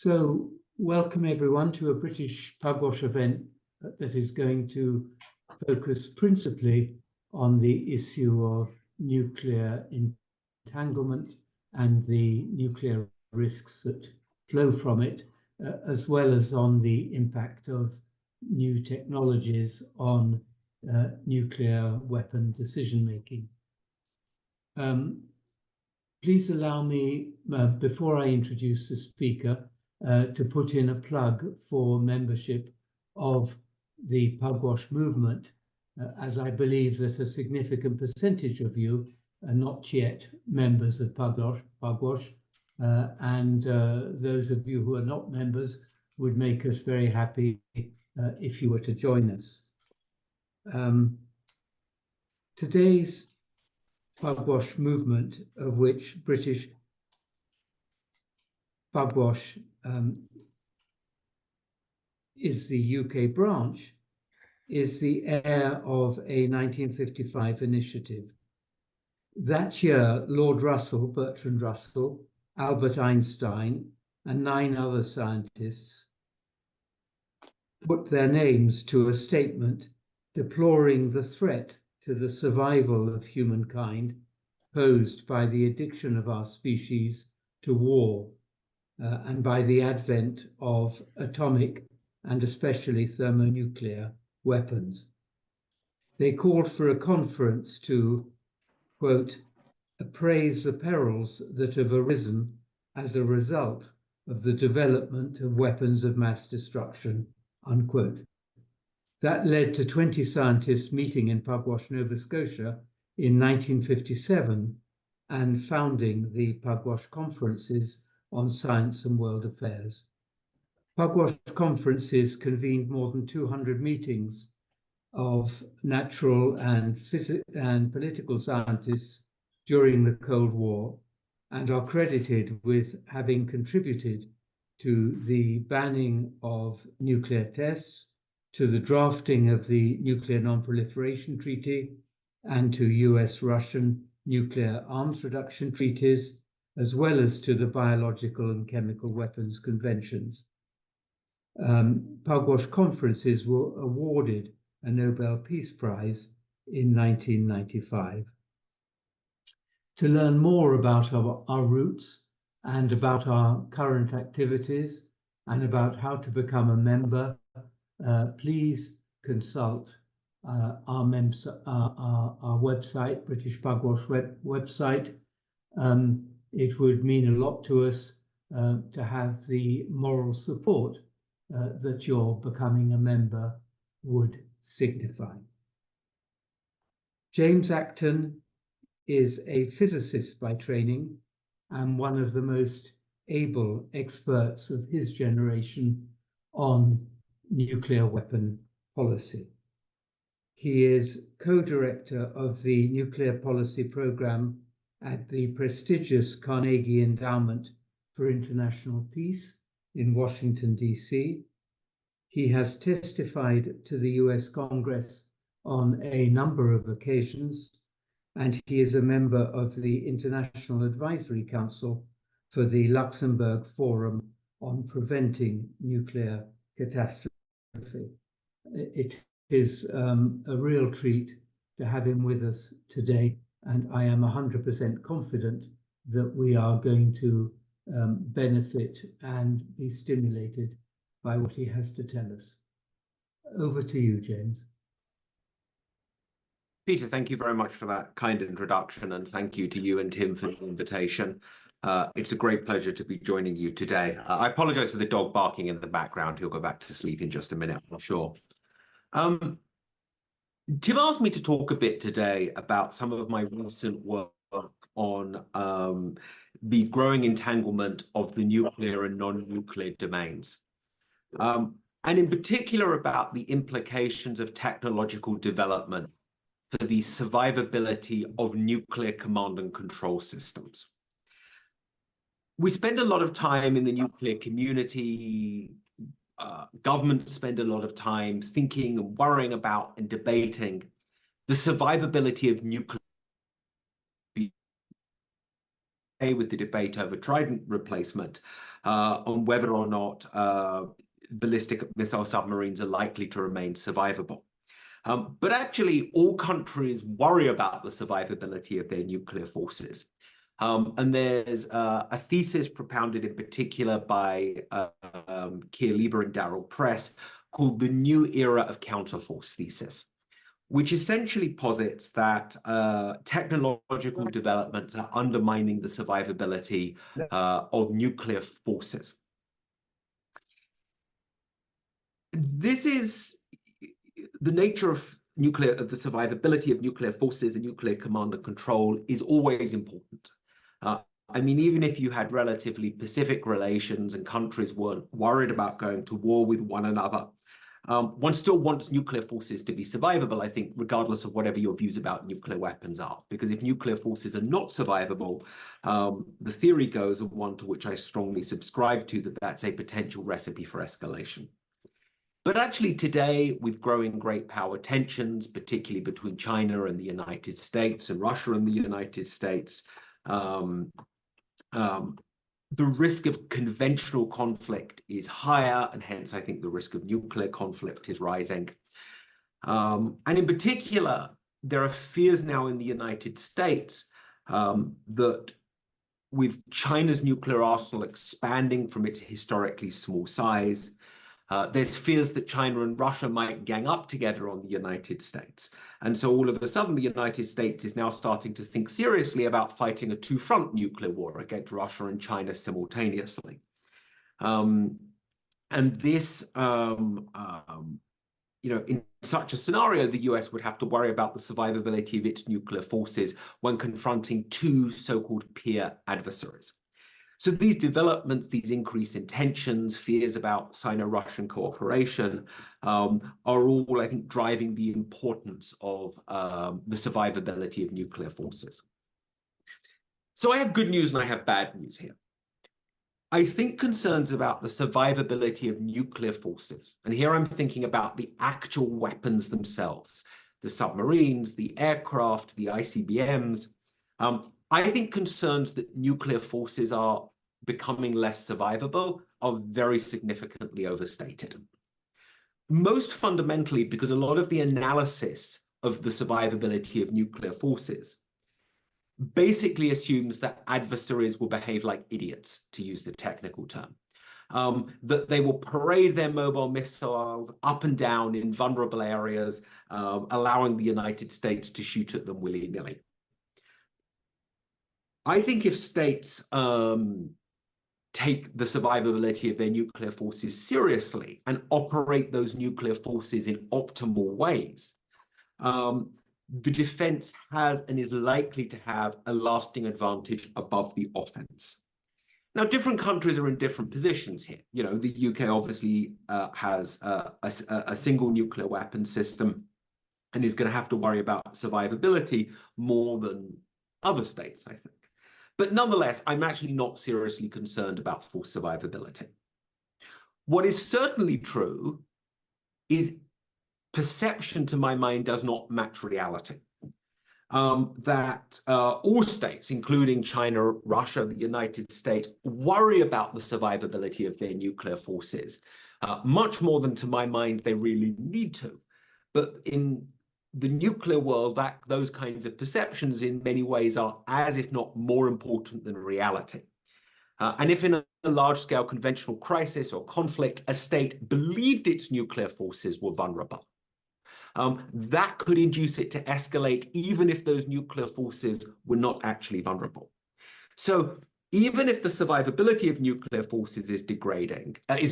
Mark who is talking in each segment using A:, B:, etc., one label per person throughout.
A: So, welcome everyone to a British Pugwash event that is going to focus principally on the issue of nuclear entanglement and the nuclear risks that flow from it, as well as on the impact of new technologies on nuclear weapon decision-making. Please allow me, before I introduce the speaker, to put in a plug for membership of the Pugwash movement, as I believe that a significant percentage of you are not yet members of Pugwash, and those of you who are not members would make us very happy if you were to join us. Today's Pugwash movement, of which British Pugwash is the UK branch, is the heir of a 1955 initiative. That year, Lord Russell, Bertrand Russell, Albert Einstein, and 9 other scientists put their names to a statement deploring the threat to the survival of humankind posed by the addiction of our species to war and by the advent of atomic and especially thermonuclear weapons. They called for a conference to, quote, appraise the perils that have arisen as a result of the development of weapons of mass destruction, unquote. That led to 20 scientists meeting in Pugwash, Nova Scotia in 1957 and founding the Pugwash Conferences on Science and World Affairs. Pugwash Conferences convened more than 200 meetings of natural and political scientists during the Cold War and are credited with having contributed to the banning of nuclear tests, to the drafting of the Nuclear Non-Proliferation Treaty, and to US-Russian nuclear arms reduction treaties, as well as to the Biological and Chemical Weapons Conventions. Pugwash Conferences were awarded a Nobel Peace Prize in 1995. To learn more about our roots and about our current activities and about how to become a member, please consult our website, British Pugwash website. It would mean a lot to us to have the moral support that your becoming a member would signify. James Acton is a physicist by training and one of the most able experts of his generation on nuclear weapon policy. He is co-director of the Nuclear Policy Program at the prestigious Carnegie Endowment for International Peace in Washington, D.C. He has testified to the US Congress on a number of occasions, and he is a member of the International Advisory Council for the Luxembourg Forum on Preventing Nuclear Catastrophe. It is a real treat to have him with us today, and I am 100% confident that we are going to benefit and be stimulated by what he has to tell us. Over to you, James.
B: Peter, thank you very much for that kind introduction, and thank you to you and Tim for the invitation. It's a great pleasure to be joining you today. I apologize for the dog barking in the background. He'll go back to sleep in just a minute, I'm sure. Tim asked me to talk a bit today about some of my recent work on the growing entanglement of the nuclear and non-nuclear domains. And in particular about the implications of technological development for the survivability of nuclear command and control systems. We spend a lot of time in the nuclear community, governments spend a lot of time thinking and worrying about and debating the survivability of nuclear with the debate over Trident replacement on whether or not ballistic missile submarines are likely to remain survivable. But actually, all countries worry about the survivability of their nuclear forces. And there's a thesis propounded in particular by Keir Lieber and Darrell Press called the New Era of Counterforce thesis, which essentially posits that technological developments are undermining the survivability of nuclear forces. This is the nature of the survivability of nuclear forces and nuclear command and control is always important. I mean, even if you had relatively pacific relations and countries weren't worried about going to war with one another, one still wants nuclear forces to be survivable, I think, regardless of whatever your views about nuclear weapons are. Because if nuclear forces are not survivable, the theory goes, and one to which I strongly subscribe to, that that's a potential recipe for escalation. But actually today, with growing great power tensions, particularly between China and the United States and Russia and the United States, the risk of conventional conflict is higher, and hence I think the risk of nuclear conflict is rising. And in particular, there are fears now in the United States that with China's nuclear arsenal expanding from its historically small size, there's fears that China and Russia might gang up together on the United States. And so all of a sudden, the United States is now starting to think seriously about fighting a two-front nuclear war against Russia and China simultaneously. And this, in such a scenario, the US would have to worry about the survivability of its nuclear forces when confronting two so-called peer adversaries. So these developments, these increase in tensions, fears about Sino-Russian cooperation are all, I think, driving the importance of the survivability of nuclear forces. So I have good news and I have bad news here. I think concerns about the survivability of nuclear forces, and here I'm thinking about the actual weapons themselves, the submarines, the aircraft, the ICBMs, I think concerns that nuclear forces are becoming less survivable are very significantly overstated. Most fundamentally because a lot of the analysis of the survivability of nuclear forces basically assumes that adversaries will behave like idiots, to use the technical term. That they will parade their mobile missiles up and down in vulnerable areas, allowing the United States to shoot at them willy-nilly. I think if states take the survivability of their nuclear forces seriously and operate those nuclear forces in optimal ways, the defense has and is likely to have a lasting advantage above the offense. Now, different countries are in different positions here. You know, the UK obviously has a single nuclear weapon system and is going to have to worry about survivability more than other states, I think. But nonetheless, I'm actually not seriously concerned about force survivability. What is certainly true is perception, to my mind, does not match reality. That all states, including China, Russia, the United States, worry about the survivability of their nuclear forces, much more than, to my mind, they really need to. But in the nuclear world, those kinds of perceptions in many ways are as if not more important than reality. And if in a large-scale conventional crisis or conflict, a state believed its nuclear forces were vulnerable, that could induce it to escalate even if those nuclear forces were not actually vulnerable. So even if the survivability of nuclear forces is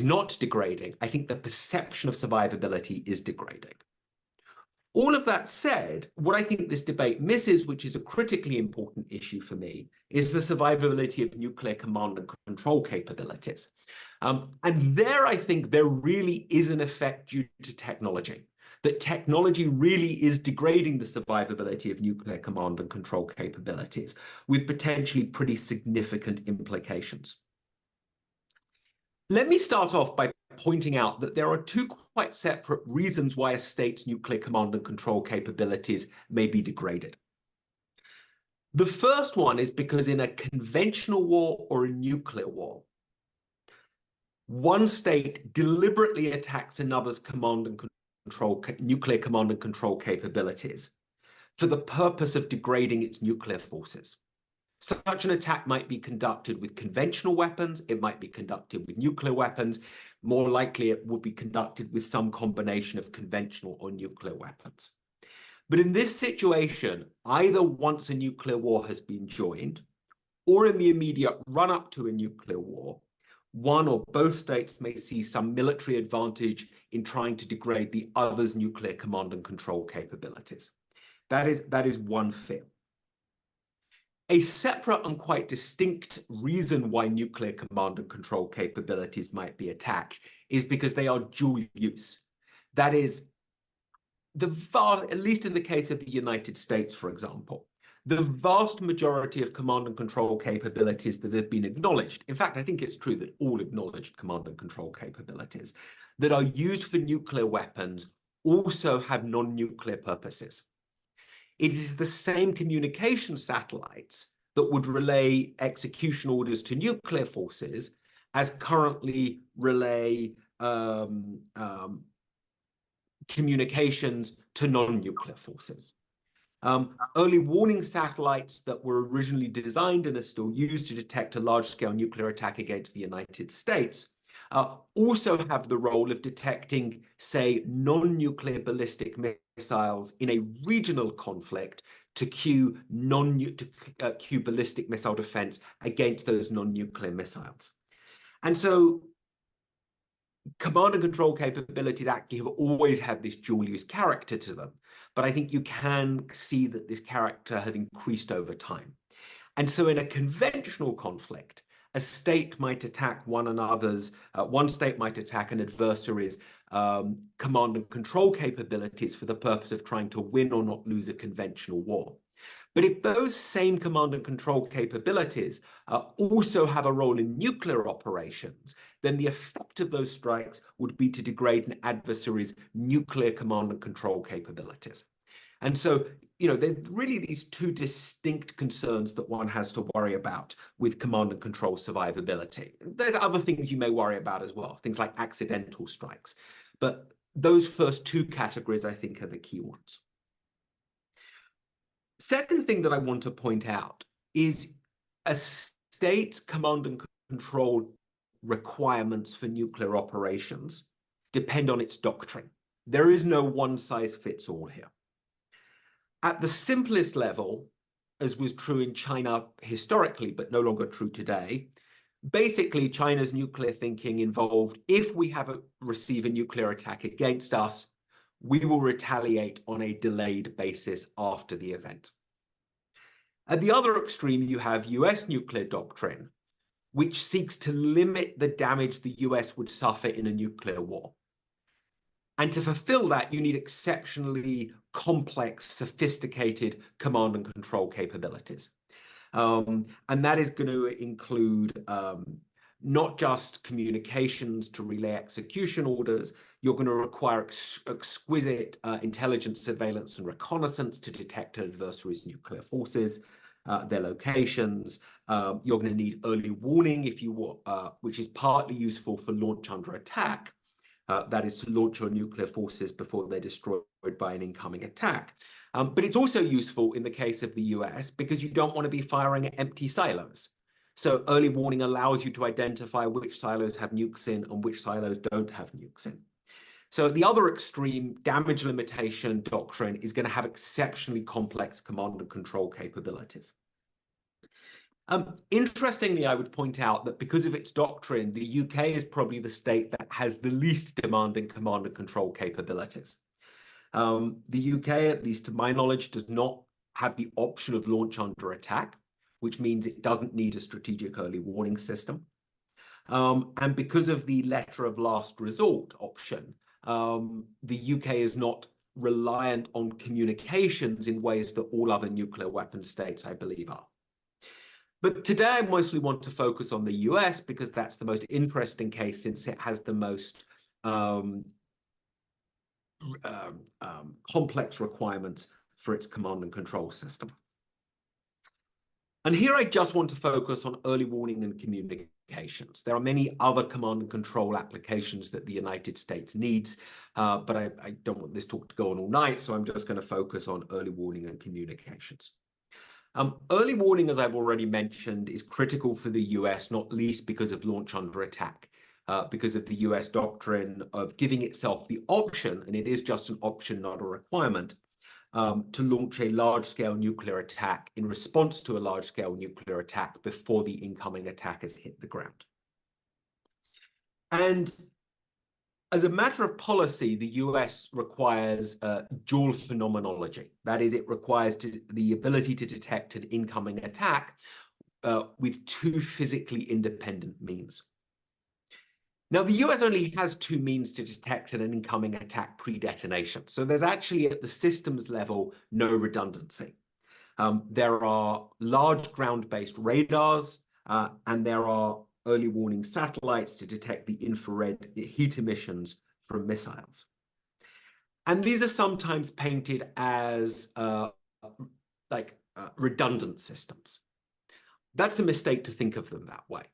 B: not degrading, I think the perception of survivability is degrading. All of that said, what I think this debate misses, which is a critically important issue for me, is the survivability of nuclear command and control capabilities. And there, I think there really is an effect due to technology, that technology really is degrading the survivability of nuclear command and control capabilities with potentially pretty significant implications. Let me start off by pointing out that there are two quite separate reasons why a state's nuclear command and control capabilities may be degraded. The first one is because in a conventional war or a nuclear war, one state deliberately attacks another's nuclear command and control capabilities for the purpose of degrading its nuclear forces. Such an attack might be conducted with conventional weapons, it might be conducted with nuclear weapons, more likely it would be conducted with some combination of conventional or nuclear weapons. But in this situation, either once a nuclear war has been joined, or in the immediate run-up to a nuclear war, one or both states may see some military advantage in trying to degrade the other's nuclear command and control capabilities. That is one fear. A separate and quite distinct reason why nuclear command and control capabilities might be attacked is because they are dual use. That is, at least in the case of the United States, for example, the vast majority of command and control capabilities that have been acknowledged, in fact, I think it's true that all acknowledged command and control capabilities that are used for nuclear weapons also have non-nuclear purposes. It is the same communication satellites that would relay execution orders to nuclear forces as currently relay communications to non-nuclear forces. Early warning satellites that were originally designed and are still used to detect a large-scale nuclear attack against the United States also have the role of detecting, say, non-nuclear ballistic missiles in a regional conflict to cue ballistic missile defense against those non-nuclear missiles. And so command and control capabilities actually have always had this dual-use character to them, but I think you can see that this character has increased over time. And so in a conventional conflict, a state might attack one state might attack an adversary's command and control capabilities for the purpose of trying to win or not lose a conventional war. But if those same command and control capabilities also have a role in nuclear operations, then the effect of those strikes would be to degrade an adversary's nuclear command and control capabilities. And so, there's really these two distinct concerns that one has to worry about with command and control survivability. There's other things you may worry about as well, things like accidental strikes. But those first two categories, I think, are the key ones. Second thing that I want to point out is a state's command and control requirements for nuclear operations depend on its doctrine. There is no one-size-fits-all here. At the simplest level, as was true in China historically, but no longer true today, basically China's nuclear thinking involved, if we receive a nuclear attack against us, we will retaliate on a delayed basis after the event. At the other extreme, you have US nuclear doctrine, which seeks to limit the damage the US would suffer in a nuclear war. And to fulfill that, you need exceptionally complex, sophisticated command and control capabilities. And that is going to include not just communications to relay execution orders. You're going to require exquisite intelligence, surveillance, and reconnaissance to detect an adversary's nuclear forces, their locations. You're going to need early warning, which is partly useful for launch under attack. That is to launch your nuclear forces before they're destroyed by an incoming attack. But it's also useful in the case of the US because you don't want to be firing at empty silos. So early warning allows you to identify which silos have nukes in and which silos don't have nukes in. So at the other extreme, damage limitation doctrine is going to have exceptionally complex command and control capabilities. Interestingly, I would point out that because of its doctrine, the UK is probably the state that has the least demanding command and control capabilities. The UK, at least to my knowledge, does not have the option of launch under attack, which means it doesn't need a strategic early warning system. And because of the letter of last resort option, the UK is not reliant on communications in ways that all other nuclear weapon states, I believe, are. But today I mostly want to focus on the US because that's the most interesting case since it has the most complex requirements for its command and control system. And here I just want to focus on early warning and communications. There are many other command and control applications that the United States needs, but I don't want this talk to go on all night, so I'm just going to focus on early warning and communications. Early warning, as I've already mentioned, is critical for the US, not least because of launch under attack, because of the US doctrine of giving itself the option, and it is just an option, not a requirement, to launch a large-scale nuclear attack in response to a large-scale nuclear attack before the incoming attack has hit the ground. And as a matter of policy, the US requires dual phenomenology. That is, it requires the ability to detect an incoming attack with two physically independent means. Now, the US only has two means to detect an incoming attack pre-detonation. So there's actually, at the systems level, no redundancy. There are large ground-based radars, and there are early warning satellites to detect the infrared heat emissions from missiles. And these are sometimes painted as redundant systems. That's a mistake to think of them that way.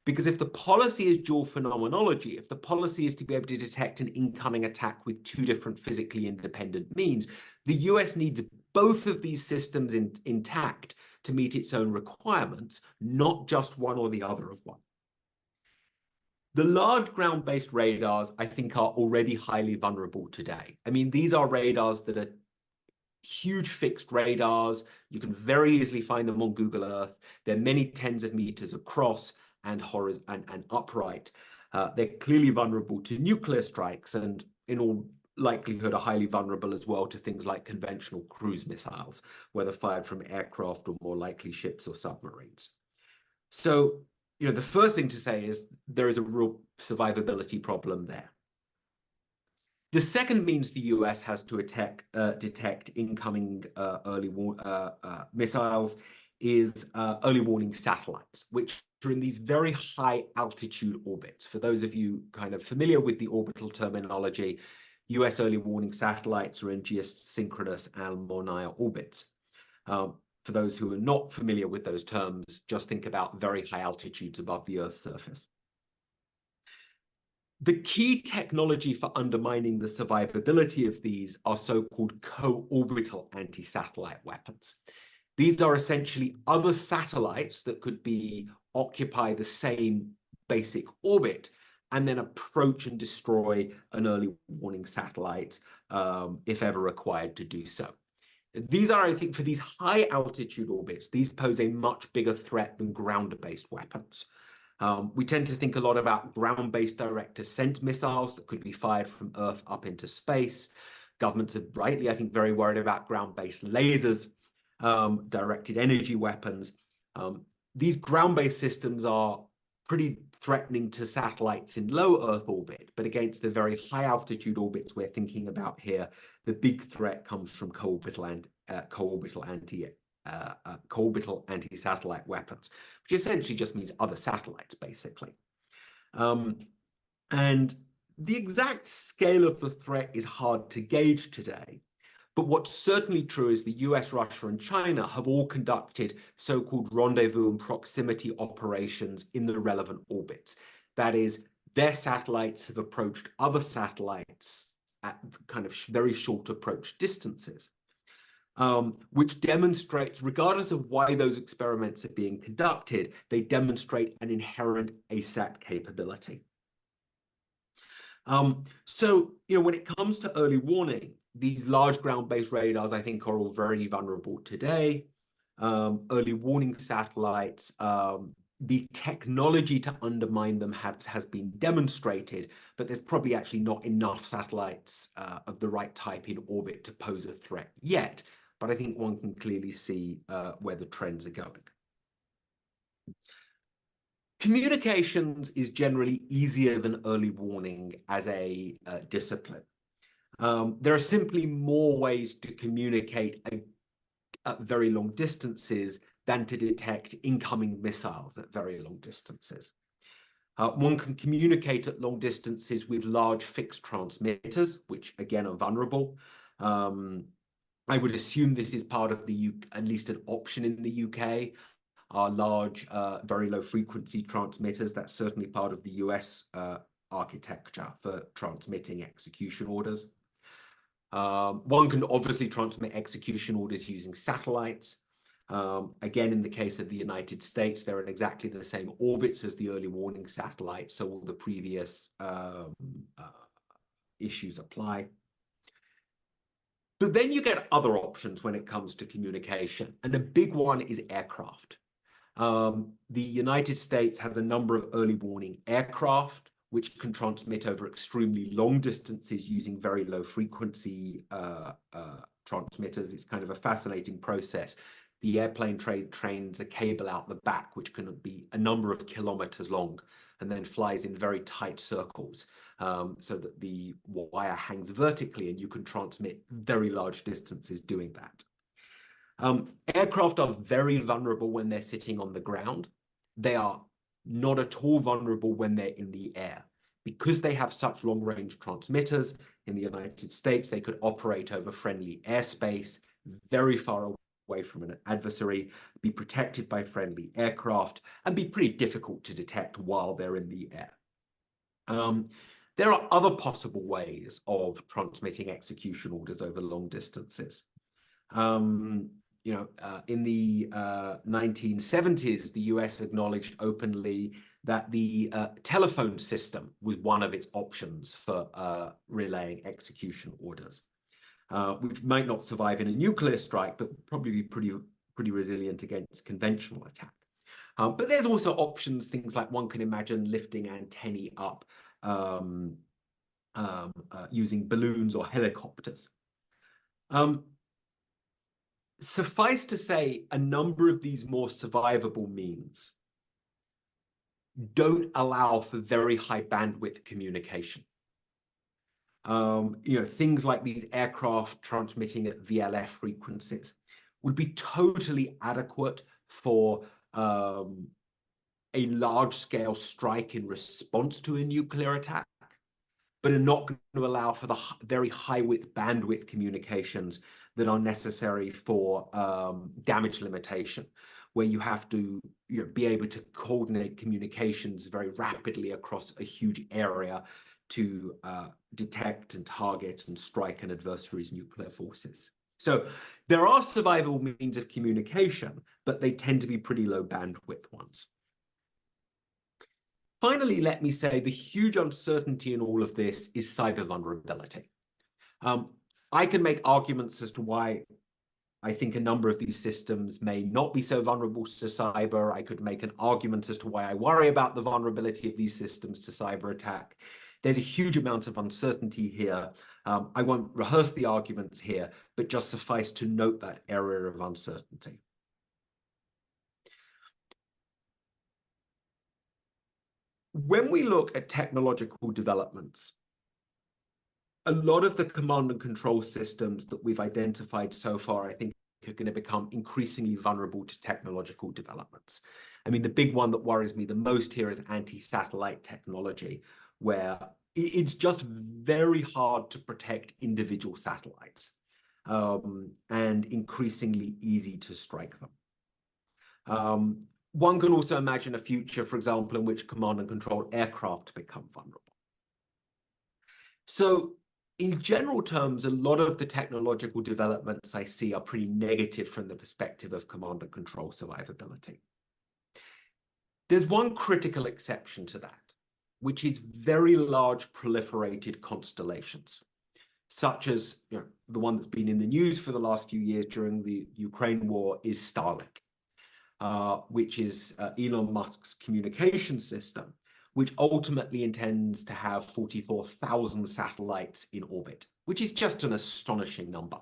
B: Because if the policy is dual phenomenology, if the policy is to be able to detect an incoming attack with two different physically independent means, the US needs both of these systems intact to meet its own requirements, not just one or the other of one. The large ground-based radars, I think, are already highly vulnerable today. I mean, these are radars that are huge fixed radars. You can very easily find them on Google Earth. They're many tens of meters across and upright. They're clearly vulnerable to nuclear strikes, and in all likelihood are highly vulnerable as well to things like conventional cruise missiles, whether fired from aircraft or more likely ships or submarines. So, the first thing to say is there is a real survivability problem there. The second means the US has to detect incoming missiles is early warning satellites, which are in these very high altitude orbits. For those of you kind of familiar with the orbital terminology, US early warning satellites are in geosynchronous and Monnaya orbits. For those who are not familiar with those terms, just think about very high altitudes above the Earth's surface. The key technology for undermining the survivability of these are so-called co-orbital anti-satellite weapons. These are essentially other satellites that could occupy the same basic orbit and then approach and destroy an early warning satellite if ever required to do so. These are, I think, for these high altitude orbits, these pose a much bigger threat than ground-based weapons. We tend to think a lot about ground-based direct ascent missiles that could be fired from Earth up into space. Governments are rightly, I think, very worried about ground-based lasers, directed energy weapons. These ground-based systems are pretty threatening to satellites in low Earth orbit, but against the very high altitude orbits we're thinking about here, the big threat comes from co-orbital anti-satellite weapons, which essentially just means other satellites, basically. And the exact scale of the threat is hard to gauge today. But what's certainly true is the US, Russia, and China have all conducted so-called rendezvous and proximity operations in the relevant orbits. That is, their satellites have approached other satellites at kind of very short approach distances, which demonstrates, regardless of why those experiments are being conducted, they demonstrate an inherent ASAT capability. So, when it comes to early warning, these large ground-based radars, I think, are all very vulnerable today. Early warning satellites, the technology to undermine them has been demonstrated, but there's probably actually not enough satellites of the right type in orbit to pose a threat yet. But I think one can clearly see where the trends are going. Communications is generally easier than early warning as a discipline. There are simply more ways to communicate at very long distances than to detect incoming missiles at very long distances. One can communicate at long distances with large fixed transmitters, which again are vulnerable. I would assume this is part of at least an option in the UK. are large, very low frequency transmitters. That's certainly part of the US architecture for transmitting execution orders. One can obviously transmit execution orders using satellites. Again, in the case of the United States, they're in exactly the same orbits as the early warning satellites, so all the previous issues apply. But then you get other options when it comes to communication, and a big one is aircraft. The United States has a number of early warning aircraft which can transmit over extremely long distances using very low frequency transmitters. It's kind of a fascinating process. The airplane trains a cable out the back, which can be a number of kilometers long, and then flies in very tight circles, so that the wire hangs vertically and you can transmit very large distances doing that. Aircraft are very vulnerable when they're sitting on the ground. They are not at all vulnerable when they're in the air. Because they have such long-range transmitters in the United States, they could operate over friendly airspace, very far away from an adversary, be protected by friendly aircraft, and be pretty difficult to detect while they're in the air. There are other possible ways of transmitting execution orders over long distances. In the 1970s, the US acknowledged openly that the telephone system was one of its options for relaying execution orders, which might not survive in a nuclear strike, but probably be pretty resilient against conventional attack. But there's also options, things like one can imagine lifting antennae up using balloons or helicopters. Suffice to say, a number of these more survivable means don't allow for very high bandwidth communication. Things like these aircraft transmitting at VLF frequencies would be totally adequate for a large-scale strike in response to a nuclear attack, but are not going to allow for the very high-width bandwidth communications that are necessary for damage limitation, where you have to be able to coordinate communications very rapidly across a huge area to detect and target and strike an adversary's nuclear forces. So there are survivable means of communication, but they tend to be pretty low bandwidth ones. Finally, let me say the huge uncertainty in all of this is cyber vulnerability. I can make arguments as to why I think a number of these systems may not be so vulnerable to cyber. I could make an argument as to why I worry about the vulnerability of these systems to cyber attack. There's a huge amount of uncertainty here. I won't rehearse the arguments here, but just suffice to note that area of uncertainty. When we look at technological developments, a lot of the command and control systems that we've identified so far, I think, are going to become increasingly vulnerable to technological developments. I mean, the big one that worries me the most here is anti-satellite technology, where it's just very hard to protect individual satellites, and increasingly easy to strike them. One can also imagine a future, for example, in which command and control aircraft become vulnerable. So in general terms, a lot of the technological developments I see are pretty negative from the perspective of command and control survivability. There's one critical exception to that, which is very large proliferated constellations, such as the one that's been in the news for the last few years during the Ukraine war is Starlink, which is Elon Musk's communication system, which ultimately intends to have 44,000 satellites in orbit, which is just an astonishing number.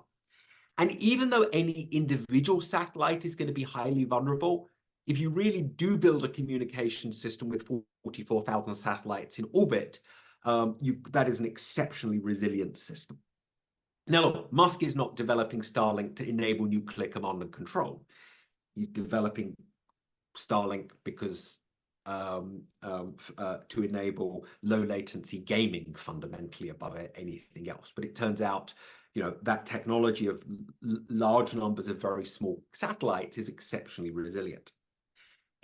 B: And even though any individual satellite is going to be highly vulnerable, if you really do build a communication system with 44,000 satellites in orbit, that is an exceptionally resilient system. Now, look, Musk is not developing Starlink to enable nuclear command and control. He's developing Starlink because to enable low latency gaming fundamentally above anything else. But it turns out, that technology of large numbers of very small satellites is exceptionally resilient.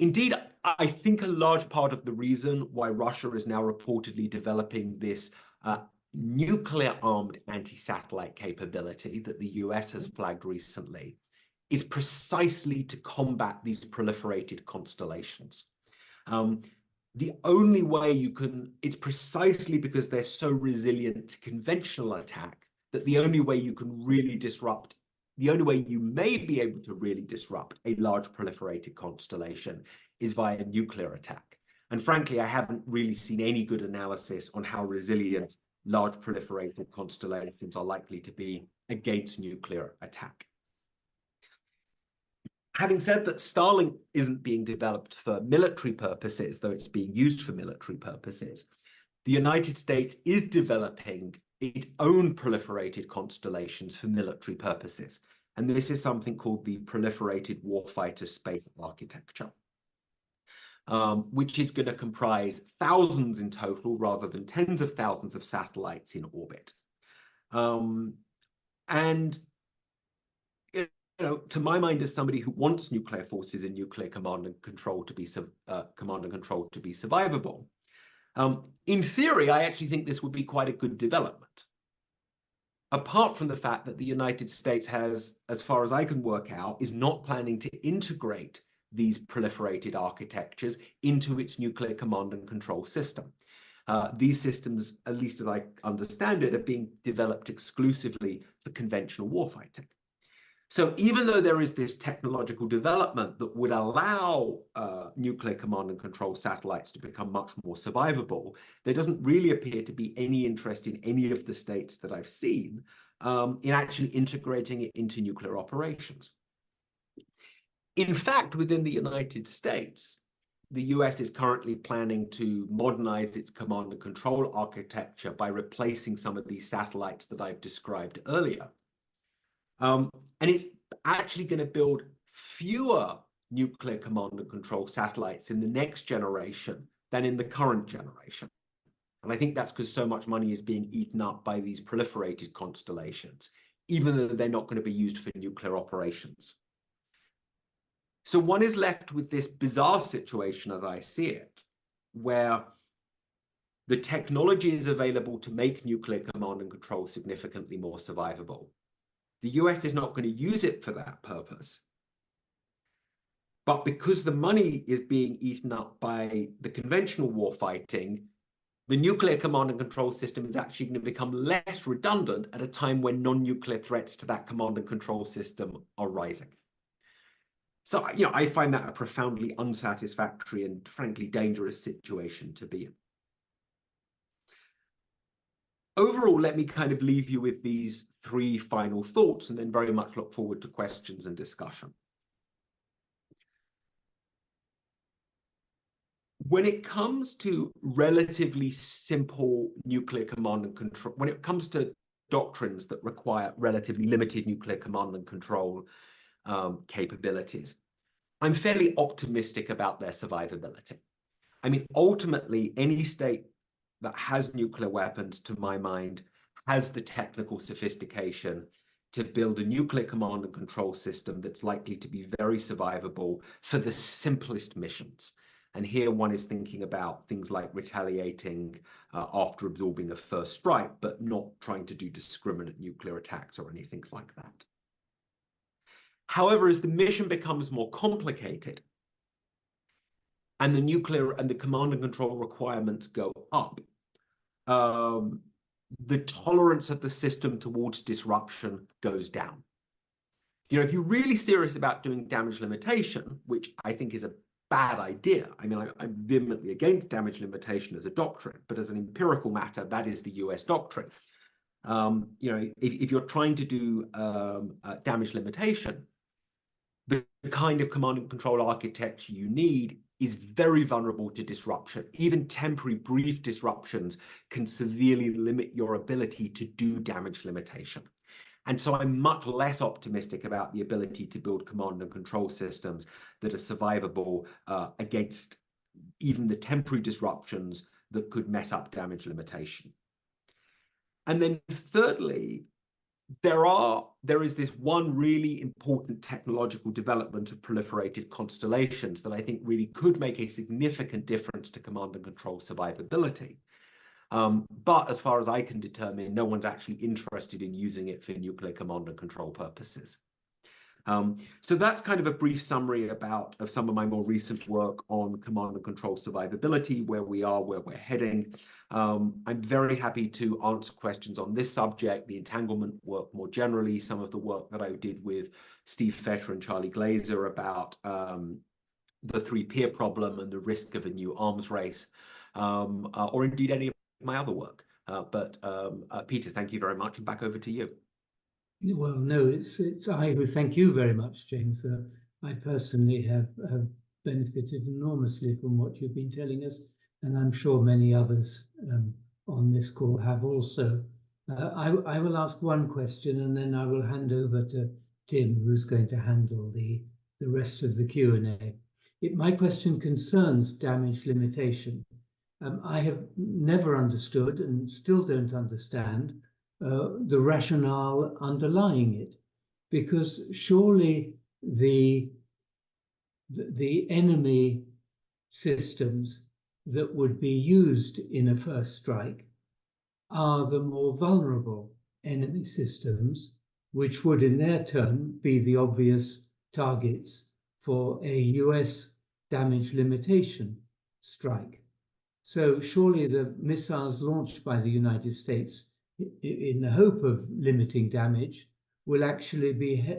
B: Indeed, I think a large part of the reason why Russia is now reportedly developing this nuclear-armed anti-satellite capability that the US has flagged recently is precisely to combat these proliferated constellations. The only way you can, it's precisely because they're so resilient to conventional attack that the only way you can really disrupt, the only way you may be able to really disrupt a large proliferated constellation is via nuclear attack. And frankly, I haven't really seen any good analysis on how resilient large proliferated constellations are likely to be against nuclear attack. Having said that, Starlink isn't being developed for military purposes, though it's being used for military purposes. The United States is developing its own proliferated constellations for military purposes. And this is something called the Proliferated Warfighter Space Architecture, which is going to comprise thousands in total rather than tens of thousands of satellites in orbit. And to my mind, as somebody who wants nuclear forces and nuclear command and control to be survivable, in theory, I actually think this would be quite a good development. Apart from the fact that the United States has, as far as I can work out, is not planning to integrate these proliferated architectures into its nuclear command and control system. These systems, at least as I understand it, are being developed exclusively for conventional warfighting. So even though there is this technological development that would allow nuclear command and control satellites to become much more survivable, there doesn't really appear to be any interest in any of the states that I've seen in actually integrating it into nuclear operations. In fact, within the United States, the US is currently planning to modernize its command and control architecture by replacing some of these satellites that I've described earlier. And it's actually going to build fewer nuclear command and control satellites in the next generation than in the current generation. And I think that's because so much money is being eaten up by these proliferated constellations, even though they're not going to be used for nuclear operations. So one is left with this bizarre situation, as I see it, where the technology is available to make nuclear command and control significantly more survivable. The US is not going to use it for that purpose. But because the money is being eaten up by the conventional warfighting, the nuclear command and control system is actually going to become less redundant at a time when non-nuclear threats to that command and control system are rising. So, I find that a profoundly unsatisfactory and frankly dangerous situation to be in. Overall, let me kind of leave you with these three final thoughts and then very much look forward to questions and discussion. When it comes to relatively simple nuclear command and control, when it comes to doctrines that require relatively limited nuclear command and control capabilities, I'm fairly optimistic about their survivability. I mean, ultimately, any state that has nuclear weapons, to my mind, has the technical sophistication to build a nuclear command and control system that's likely to be very survivable for the simplest missions. And here one is thinking about things like retaliating after absorbing a first strike, but not trying to do discriminate nuclear attacks or anything like that. However, as the mission becomes more complicated and the nuclear and the command and control requirements go up, the tolerance of the system towards disruption goes down. If you're really serious about doing damage limitation, which I think is a bad idea. I mean, I'm vehemently against damage limitation as a doctrine, but as an empirical matter, that is the US doctrine. If you're trying to do damage limitation, the kind of command and control architecture you need is very vulnerable to disruption. Even temporary brief disruptions can severely limit your ability to do damage limitation. And so I'm much less optimistic about the ability to build command and control systems that are survivable against even the temporary disruptions that could mess up damage limitation. And then thirdly, there is this one really important technological development of proliferated constellations that I think really could make a significant difference to command and control survivability. But as far as I can determine, no one's actually interested in using it for nuclear command and control purposes. So that's kind of a brief summary of some of my more recent work on command and control survivability, where we are, where we're heading. I'm very happy to answer questions on this subject, the entanglement work more generally, some of the work that I did with Steve Fetter and Charlie Glazer about the three-peer problem and the risk of a new arms race, or indeed any of my other work. But Peter, thank you very much, and back over to you.
A: Well, no, it's I who thank you very much, James. I personally have benefited enormously from what you've been telling us, and I'm sure many others on this call have also. I will ask one question, and then I will hand over to Tim, who's going to handle the rest of the Q&A. My question concerns damage limitation. I have never understood and still don't understand the rationale underlying it, because surely the enemy systems that would be used in a first strike are the more vulnerable enemy systems, which would in their turn be the obvious targets for a US damage limitation strike. So surely the missiles launched by the United States in the hope of limiting damage will actually be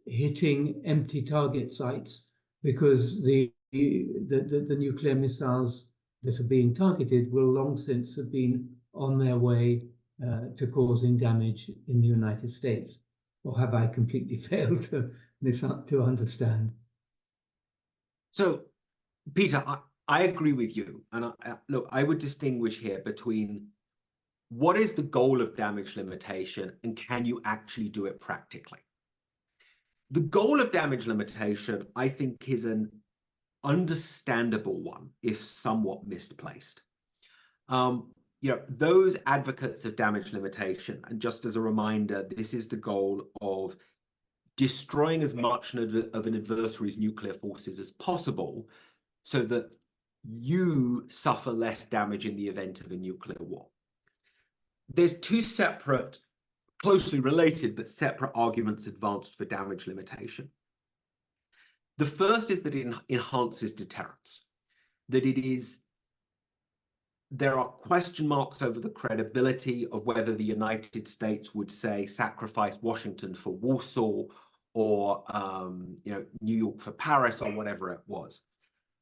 A: hitting empty target sites, because the nuclear missiles that are being targeted will long since have been on their way to causing damage in the United States. Or have I completely failed to understand?
B: So, Peter, I agree with you. And look, I would distinguish here between what is the goal of damage limitation and can you actually do it practically? The goal of damage limitation, I think, is an understandable one, if somewhat misplaced. Those advocates of damage limitation, and just as a reminder, this is the goal of destroying as much of an adversary's nuclear forces as possible so that you suffer less damage in the event of a nuclear war. There's two separate, closely related, but separate arguments advanced for damage limitation. The first is that it enhances deterrence, that there are question marks over the credibility of whether the United States would, say, sacrifice Washington for Warsaw or New York for Paris or whatever it was.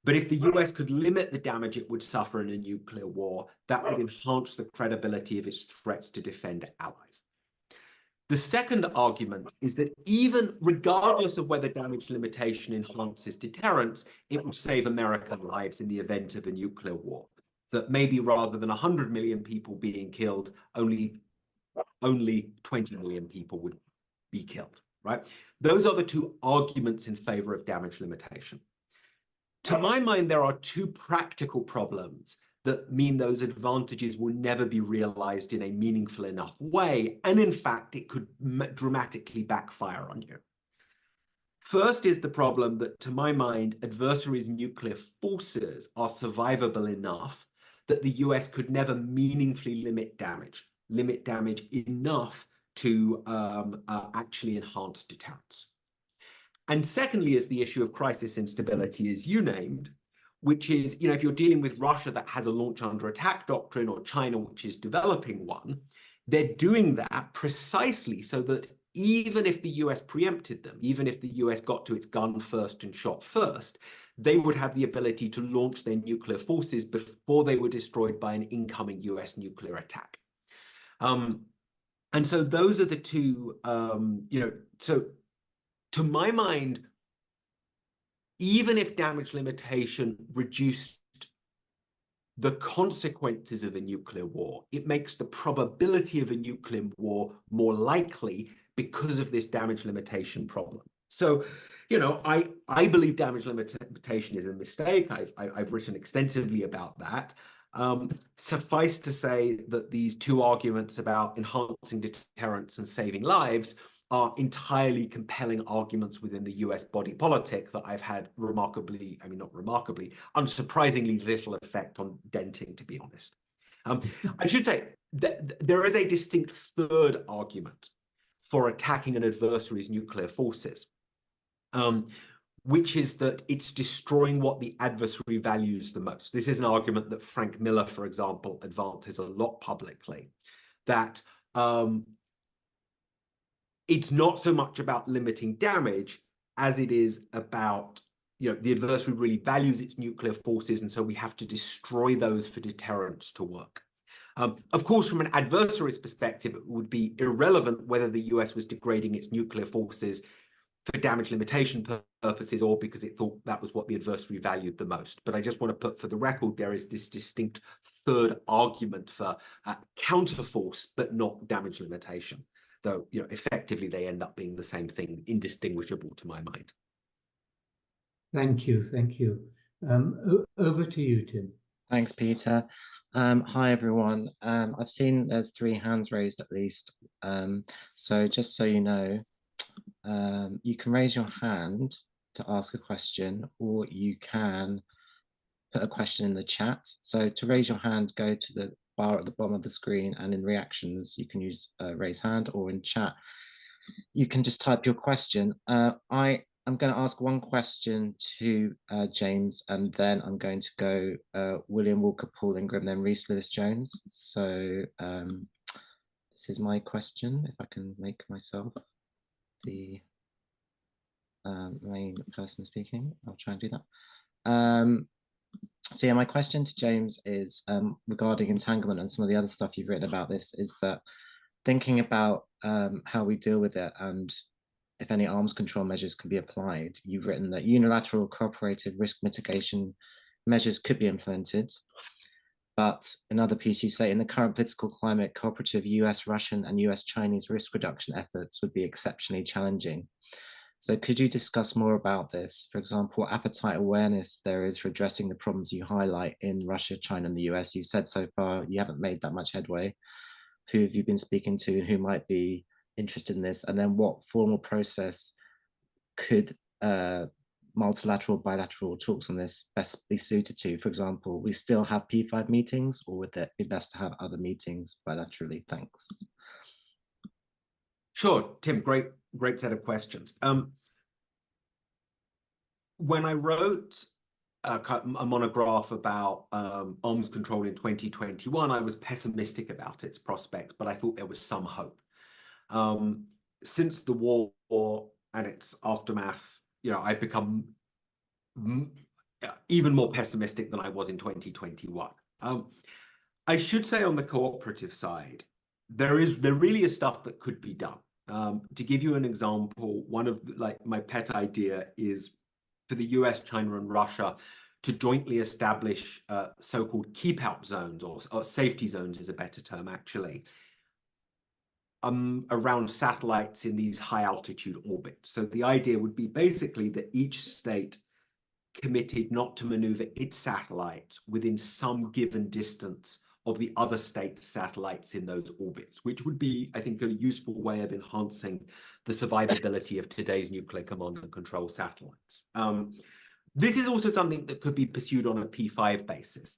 B: But if the US could limit the damage it would suffer in a nuclear war, that would enhance the credibility of its threats to defend allies. The second argument is that even regardless of whether damage limitation enhances deterrence, it would save American lives in the event of a nuclear war. That maybe rather than 100 million people being killed, only 20 million people would be killed, right? Those are the two arguments in favor of damage limitation. To my mind, there are two practical problems that mean those advantages will never be realized in a meaningful enough way. And in fact, it could dramatically backfire on you. First is the problem that, to my mind, adversaries' nuclear forces are survivable enough that the US could never meaningfully limit damage enough to actually enhance deterrence. And secondly is the issue of crisis instability, as you named, which is, if you're dealing with Russia that has a launch under attack doctrine, or China, which is developing one, they're doing that precisely so that even if the US preempted them, even if the US got to its gun first and shot first, they would have the ability to launch their nuclear forces before they were destroyed by an incoming US nuclear attack. And so those are the two, so to my mind, even if damage limitation reduced the consequences of a nuclear war, it makes the probability of a nuclear war more likely because of this damage limitation problem. So, I believe damage limitation is a mistake. I've written extensively about that. Suffice to say that these two arguments about enhancing deterrence and saving lives are entirely compelling arguments within the US body politic that I've had remarkably, I mean, not remarkably, unsurprisingly little effect on denting, to be honest. I should say that there is a distinct third argument for attacking an adversary's nuclear forces, which is that it's destroying what the adversary values the most. This is an argument that Frank Miller, for example, advances a lot publicly, that it's not so much about limiting damage as it is about, the adversary really values its nuclear forces, and so we have to destroy those for deterrence to work. Of course, from an adversary's perspective, it would be irrelevant whether the US was degrading its nuclear forces for damage limitation purposes or because it thought that was what the adversary valued the most. But I just want to put for the record, there is this distinct third argument for counterforce, but not damage limitation, though effectively they end up being the same thing, indistinguishable to my mind.
A: Thank you. Over to you, Tim.
C: Thanks, Peter. Hi, everyone. I've seen there's 3 hands raised at least. So just so you know, you can raise your hand to ask a question, or you can put a question in the chat. So to raise your hand, go to the bar at the bottom of the screen, and in reactions, you can use raise hand, or in chat, you can just type your question. I'm going to ask one question to James, and then I'm going to go William Walker, Paul Ingram, then Rhys Lewis Jones. So this is my question, if I can make myself the main person speaking. I'll try and do that. So yeah, my question to James is regarding entanglement, and some of the other stuff you've written about this is that thinking about how we deal with it and if any arms control measures can be applied, you've written that unilateral cooperative risk mitigation measures could be implemented. But another piece you say, in the current political climate, cooperative US, Russian and US Chinese risk reduction efforts would be exceptionally challenging. So could you discuss more about this? For example, what appetite awareness there is for addressing the problems you highlight in Russia, China and the US? You said so far you haven't made that much headway. Who have you been speaking to and who might be interested in this? And then what formal process could multilateral, bilateral talks on this best be suited to? For example, we still have P5 meetings, or would it be best to have other meetings bilaterally? Thanks.
B: Sure, Tim, great set of questions. When I wrote a monograph about arms control in 2021, I was pessimistic about its prospects, but I thought there was some hope. Since the war and its aftermath, I've become even more pessimistic than I was in 2021. I should say on the cooperative side, there really is stuff that could be done. To give you an example, one of my pet idea is for the US, China, and Russia to jointly establish so-called keep-out zones, or safety zones is a better term, actually, around satellites in these high-altitude orbits. So the idea would be basically that each state committed not to maneuver its satellites within some given distance of the other state satellites in those orbits, which would be, I think, a useful way of enhancing the survivability of today's nuclear command and control satellites. This is also something that could be pursued on a P5 basis.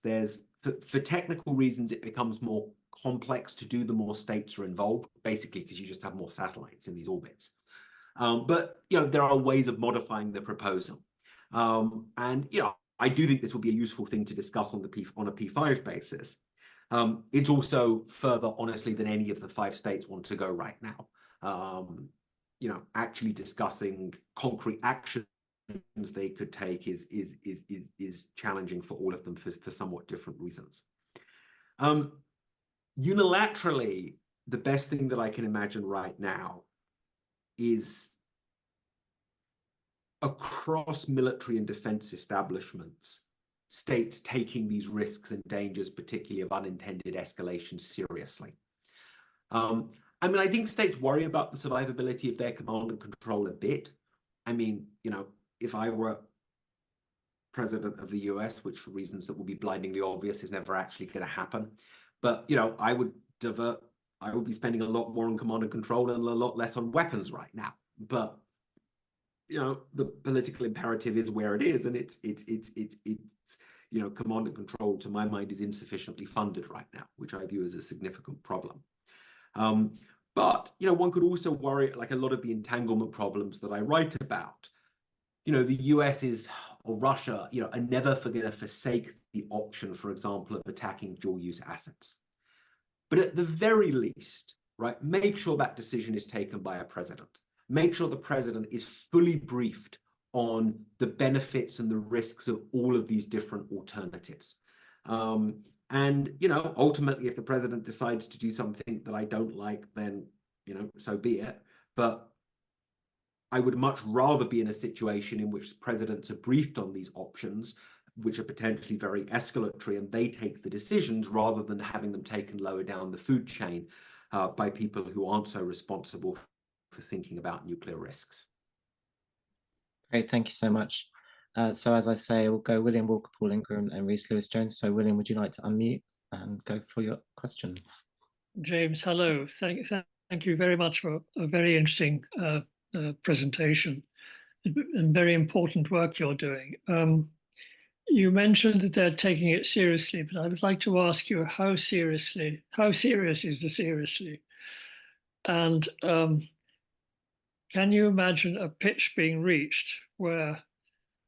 B: For technical reasons, it becomes more complex to do the more states are involved, basically because you just have more satellites in these orbits. But there are ways of modifying the proposal. And I do think this would be a useful thing to discuss on a P5 basis. It's also further, honestly, than any of the 5 states want to go right now. Actually discussing concrete actions they could take is challenging for all of them for somewhat different reasons. Unilaterally, the best thing that I can imagine right now is across military and defense establishments, states taking these risks and dangers, particularly of unintended escalation, seriously. I think states worry about the survivability of their command and control a bit. If I were president of the US, which for reasons that will be blindingly obvious is never actually going to happen. But, you know, I would be spending a lot more on command and control and a lot less on weapons right now. But, you know, the political imperative is where it is, and it's you know, command and control, to my mind, is insufficiently funded right now, which I view as a significant problem. But, you know, one could also worry, like a lot of the entanglement problems that I write about, you know, the US or Russia, you know, are never going to forsake the option, for example, of attacking dual-use assets. But at the very least, right, make sure that decision is taken by a president. Make sure the president is fully briefed on the benefits and the risks of all of these different alternatives. And, you know, ultimately, if the president decides to do something that I don't like, then, you know, so be it. But I would much rather be in a situation in which presidents are briefed on these options, which are potentially very escalatory, and they take the decisions rather than having them taken lower down the food chain by people who aren't so responsible for thinking about nuclear risks.
C: Great, thank you so much. So as I say, we'll go William Walker-Paul Ingram and Rhys Lewis-Jones. So William, would you like to unmute and go for your question?
D: James, hello. Thank you very much for a very interesting presentation and very important work you're doing. You mentioned that they're taking it seriously, but I would like to ask you how serious is the seriously? And can you imagine a pitch being reached where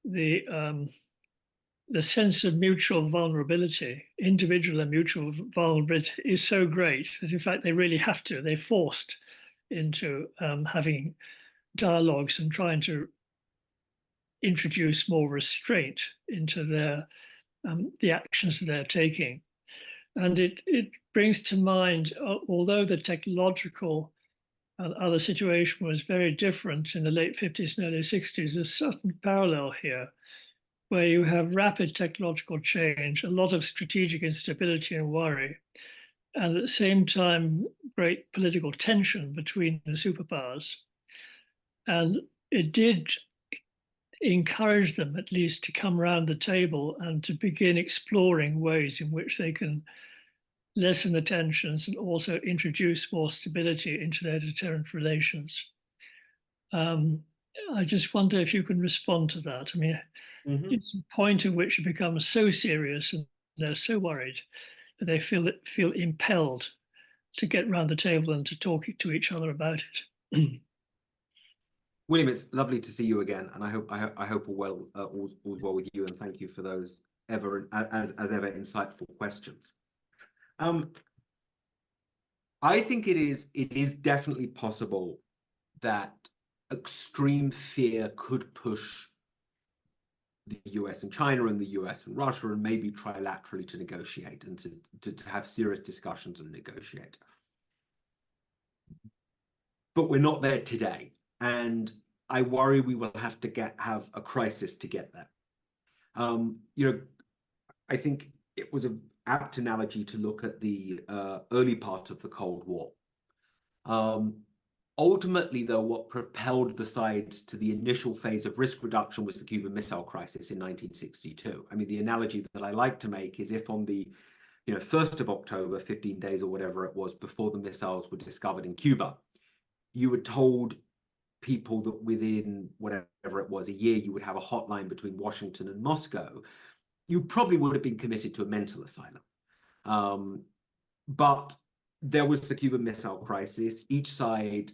D: the sense of mutual vulnerability, individual and mutual vulnerability, is so great that in fact they really have to, they're forced into having dialogues and trying to introduce more restraint into their the actions that they're taking. And it brings to mind, although the technological and other situation was very different in the late 50s and early 60s, there's a certain parallel here where you have rapid technological change, a lot of strategic instability and worry, and at the same time, great political tension between the superpowers. And it did encourage them at least to come around the table and to begin exploring ways in which they can lessen the tensions and also introduce more stability into their deterrent relations. I just wonder if you can respond to that. I mean, it's a point at which it becomes so serious and they're so worried that they feel impelled to get around the table and to talk to each other about it.
B: William, it's lovely to see you again, and I hope all's well with you, and thank you for those as ever insightful questions. I think it is definitely possible that extreme fear could push the US and China and the US and Russia and maybe trilaterally to negotiate and to have serious discussions and negotiate. But we're not there today, and I worry we will have to have a crisis to get there. You know, I think it was an apt analogy to look at the early part of the Cold War. Ultimately, though, what propelled the sides to the initial phase of risk reduction was the Cuban Missile Crisis in 1962. I mean, the analogy that I like to make is if on the 1st of October, 15 days or whatever it was before the missiles were discovered in Cuba, you were told people that within whatever it was, a year, you would have a hotline between Washington and Moscow, you probably would have been committed to a mental asylum. But there was the Cuban Missile Crisis. Each side,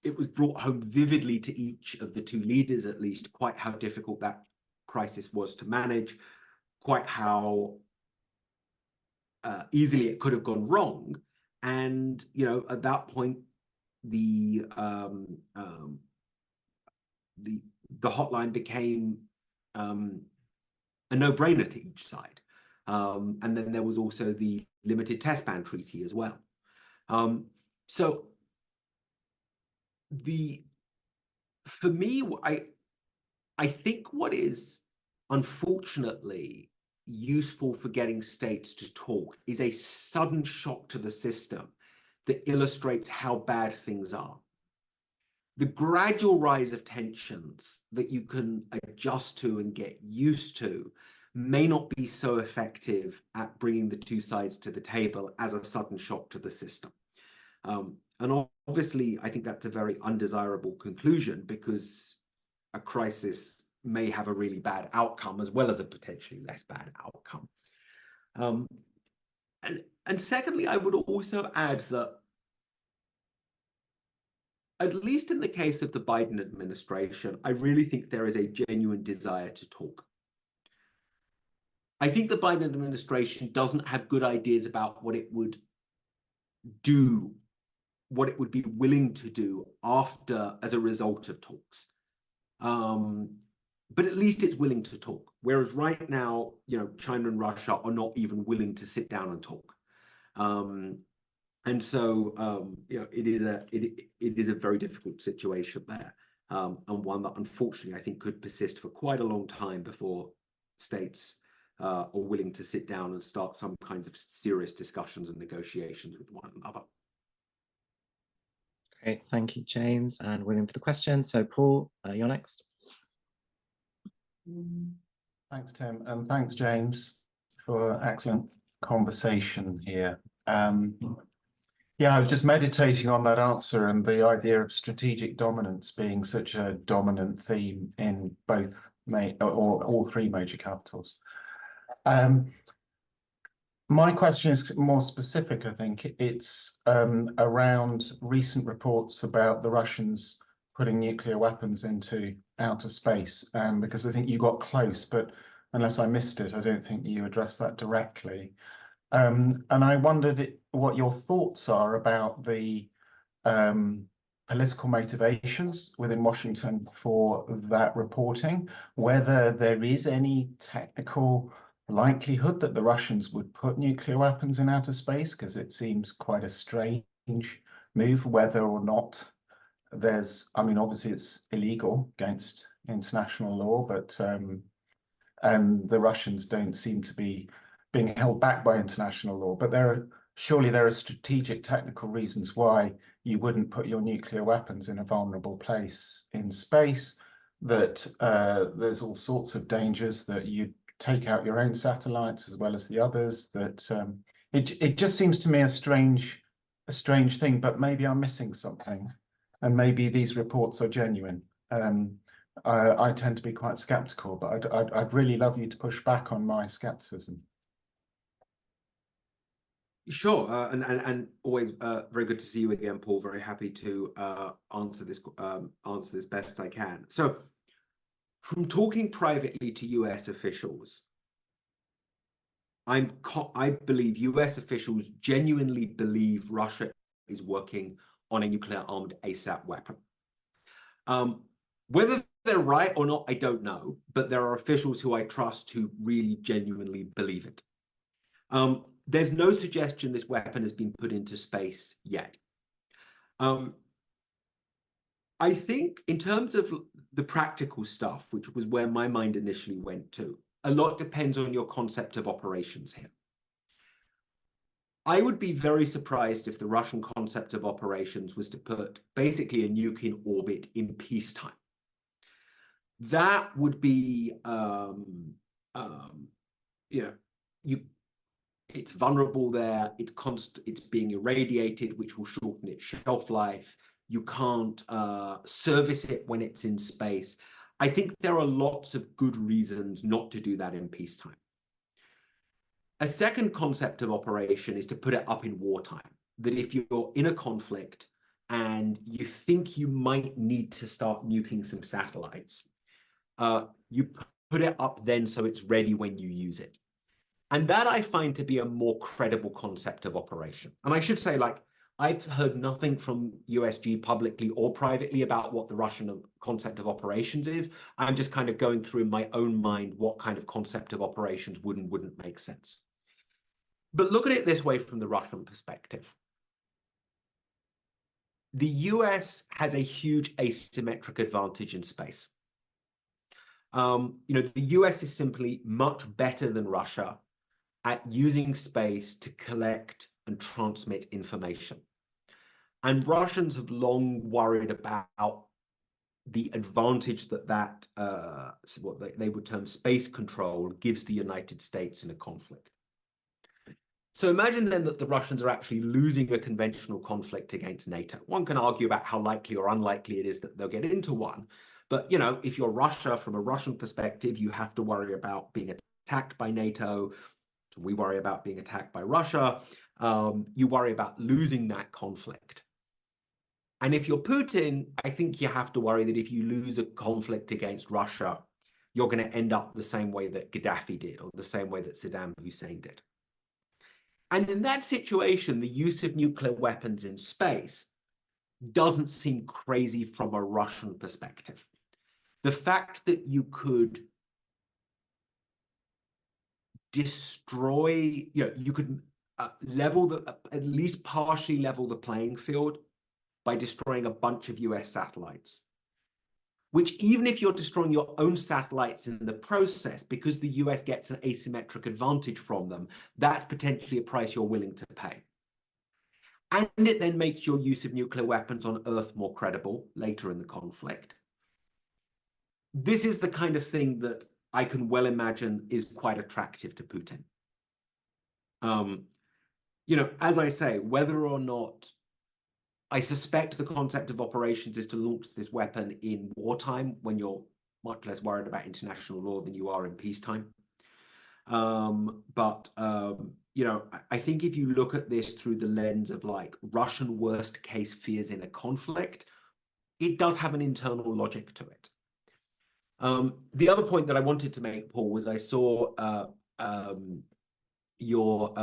B: it was brought home vividly to each of the two leaders, at least, quite how difficult that crisis was to manage, quite how easily it could have gone wrong. And, at that point, the hotline became a no-brainer to each side. And then there was also the limited test ban treaty as well. So for me, I think what is unfortunately useful for getting states to talk is a sudden shock to the system that illustrates how bad things are. the gradual rise of tensions that you can adjust to and get used to may not be so effective at bringing the two sides to the table as a sudden shock to the system. And obviously, I think that's a very undesirable conclusion, because a crisis may have a really bad outcome as well as a potentially less bad outcome. And secondly, I would also add that, at least in the case of the Biden administration, I really think there is a genuine desire to talk. I think the Biden administration doesn't have good ideas about what it would do, what it would be willing to do after, as a result of talks. But at least it's willing to talk. Whereas right now, China and Russia are not even willing to sit down and talk. And so, it is a very difficult situation there, and one that unfortunately I think could persist for quite a long time before states are willing to sit down and start some kinds of serious discussions and negotiations with one another.
C: Great, thank you, James and William, for the question. So, Paul, you're next.
E: Thanks, Tim, and thanks, James, for excellent conversation here. Yeah, I was just meditating on that answer and the idea of strategic dominance being such a dominant theme in both all three major capitals. My question is more specific. I think it's around recent reports about the Russians putting nuclear weapons into outer space, because I think you got close, but unless I missed it, I don't think you addressed that directly. And I wondered what your thoughts are about the political motivations within Washington for that reporting, whether there is any technical likelihood that the Russians would put nuclear weapons in outer space, because it seems quite a strange move, whether or not there's, I mean, obviously it's illegal against international law, but the Russians don't seem to be being held back by international law, but surely there are strategic technical reasons why you wouldn't put your nuclear weapons in a vulnerable place in space, that there's all sorts of dangers, that you take out your own satellites as well as the others, that it just seems to me a strange thing, but maybe I'm missing something, and maybe these reports are genuine. I tend to be quite skeptical, but I'd really love you to push back on my skepticism.
B: Sure, and always very good to see you again, Paul. Very happy to answer this best I can. So, from talking privately to US officials, I believe US officials genuinely believe Russia is working on a nuclear-armed ASAP weapon. Whether they're right or not, I don't know, but there are officials who I trust who really genuinely believe it. There's no suggestion this weapon has been put into space yet. I think in terms of the practical stuff, which was where my mind initially went to, a lot depends on your concept of operations here. I would be very surprised if the Russian concept of operations was to put basically a nuke in orbit in peacetime. That would be, it's vulnerable there, it's being irradiated, which will shorten its shelf life. You can't service it when it's in space. I think there are lots of good reasons not to do that in peacetime. A second concept of operation is to put it up in wartime, that if you're in a conflict and you think you might need to start nuking some satellites, you put it up then so it's ready when you use it. And that I find to be a more credible concept of operation. And I should say, I've heard nothing from USG publicly or privately about what the Russian concept of operations is. I'm just kind of going through in my own mind what kind of concept of operations would and wouldn't make sense. But look at it this way from the Russian perspective. The US has a huge asymmetric advantage in space. The US is simply much better than Russia at using space to collect and transmit information. And Russians have long worried about the advantage that what they would term space control gives the United States in a conflict. So imagine then that the Russians are actually losing a conventional conflict against NATO. One can argue about how likely or unlikely it is that they'll get into one. But, you know, if you're Russia, from a Russian perspective, you have to worry about being attacked by NATO. We worry about being attacked by Russia. You worry about losing that conflict. And if you're Putin, I think you have to worry that if you lose a conflict against Russia, you're going to end up the same way that Gaddafi did, or the same way that Saddam Hussein did. And in that situation, the use of nuclear weapons in space doesn't seem crazy from a Russian perspective. The fact that you could destroy, you could at least partially level the playing field by destroying a bunch of US satellites, which, even if you're destroying your own satellites in the process, because the US gets an asymmetric advantage from them, that's potentially a price you're willing to pay. And it then makes your use of nuclear weapons on Earth more credible later in the conflict. This is the kind of thing that I can well imagine is quite attractive to Putin. As I say, whether or not I suspect the concept of operations is to launch this weapon in wartime, when you're much less worried about international law than you are in peacetime. I think if you look at this through the lens of like Russian worst case fears in a conflict, it does have an internal logic to it. The other point that I wanted to make, Paul, was I saw your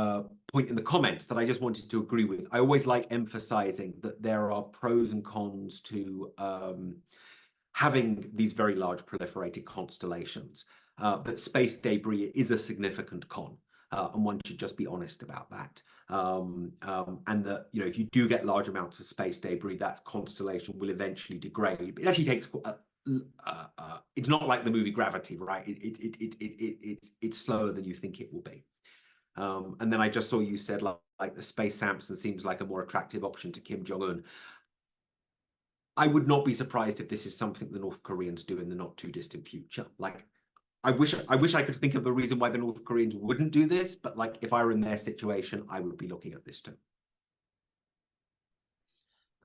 B: point in the comments that I just wanted to agree with. I always like emphasizing that there are pros and cons to having these very large proliferated constellations, but space debris is a significant con, and one should just be honest about that. And that, if you do get large amounts of space debris, that constellation will eventually degrade. It actually takes it's not like the movie Gravity, right? It's slower than you think it will be. And then I just saw you said like the Space Samson seems like a more attractive option to Kim Jong-un. I would not be surprised if this is something the North Koreans do in the not too distant future. Like, I wish I could think of a reason why the North Koreans wouldn't do this, but like if I were in their situation, I would be looking at this too.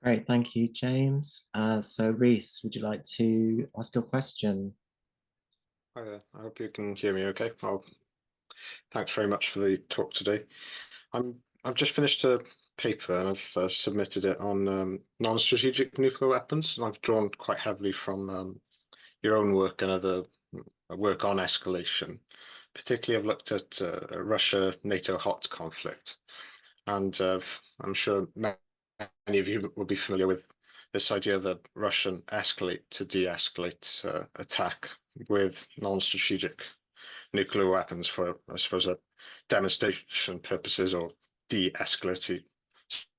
C: Great, thank you, James. So Reese, would you like to ask your question?
F: Hi there, I hope you can hear me okay. Thanks very much for the talk today. I've just finished a paper and I've submitted it on non-strategic nuclear weapons, and I've drawn quite heavily from your own work and other work on escalation. Particularly, I've looked at Russia-NATO hot conflict, and I'm sure many of you will be familiar with this idea of a Russian escalate to de-escalate attack with non-strategic nuclear weapons for, I suppose, a demonstration purposes, or de-escalating,